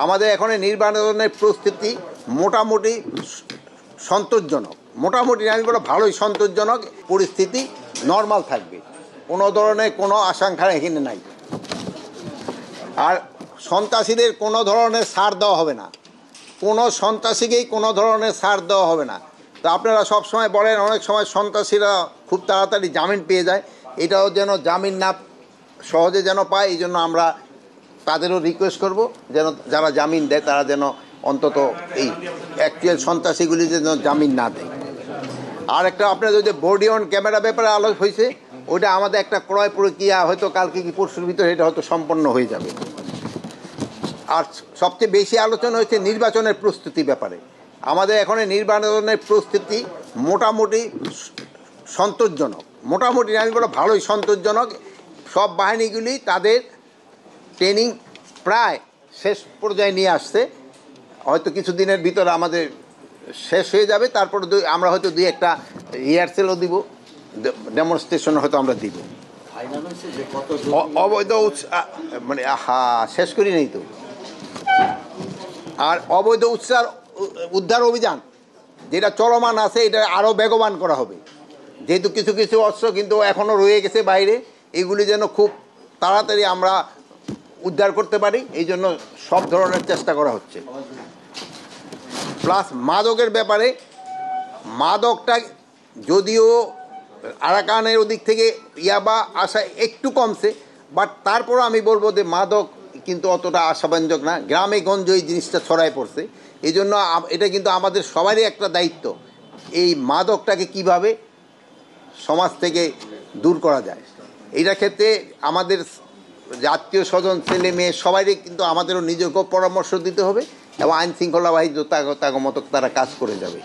আমাদের এখন নির্বাচনের প্রস্তুতি মোটামুটি সন্তোষজনক, মোটামুটি আমি বলবো ভালোই সন্তোষজনক। পরিস্থিতি নর্মাল থাকবে, কোনো ধরনের কোনো আশঙ্কা এখানে নাই। আর সন্ত্রাসীদের কোনো ধরনের ছাড় দেওয়া হবে না, কোনো সন্ত্রাসীকেই কোনো ধরনের ছাড় দেওয়া হবে না। তো আপনারা সব সময় বলেন অনেক সময় সন্ত্রাসীরা খুব তাড়াতাড়ি জামিন পেয়ে যায়, এটাও যেন জামিন না সহজে যেন পায়, এই জন্য আমরা তাদেরও রিকোয়েস্ট করব যেন যারা জামিন দেয় তারা যেন অন্তত এই অ্যাকচুয়াল সন্ত্রাসীগুলি যেন জামিন না দেয়। আর একটা আপনার যদি বডি অন ক্যামেরা ব্যাপারে আলোচনা হয়েছে, ওইটা আমাদের একটা ক্রয় প্রক্রিয়া হয়তো কালকে কি পরশুর ভিতরে এটা হয়তো সম্পন্ন হয়ে যাবে। আর সবচেয়ে বেশি আলোচনা হয়েছে নির্বাচনের প্রস্তুতি ব্যাপারে। আমাদের এখন নির্বাচনের প্রস্তুতি মোটামুটি সন্তোষজনক, মোটামুটি আমি বলবো ভালোই সন্তোষজনক। সব বাহিনীগুলি তাদের ট্রেনিং প্রায় শেষ পর্যায়ে নিয়ে আসছে, হয়তো কিছুদিনের ভিতরে আমাদের শেষ হয়ে যাবে। তারপর আমরা হয়তো দুই একটা রিহার্সেলও দিব, ডেমনস্ট্রেশন হয়তো আমরা দিব। অবৈধ মানে শেষ করি নেই তো। আর অবৈধ উদ্ধার অভিযান যেটা চলমান আছে এটা আরও বেগবান করা হবে, যেহেতু কিছু কিছু অস্ত্র কিন্তু এখনও রয়ে গেছে বাইরে, এগুলি যেন খুব তাড়াতাড়ি আমরা উদ্ধার করতে পারি, এই জন্য সব ধরনের চেষ্টা করা হচ্ছে। প্লাস মাদকের ব্যাপারে, মাদকটা যদিও আরাকানের ওদিক থেকে ইয়াবা আসা একটু কমছে, বাট তারপরও আমি বলবো যে মাদক কিন্তু অতটা আশাব্যঞ্জক না, গ্রামে গঞ্জে এই জিনিসটা ছড়ায় পড়ছে। এই জন্য এটা কিন্তু আমাদের সবারই একটা দায়িত্ব, এই মাদকটাকে কিভাবে সমাজ থেকে দূর করা যায়। এইটার ক্ষেত্রে আমাদের আত্মীয় স্বজন ছেলে মেয়ে সবাইকে কিন্তু আমাদেরও নিজেকেও পরামর্শ দিতে হবে এবং আইন শৃঙ্খলা বাহিনী তার মতো তারা কাজ করে যাবে।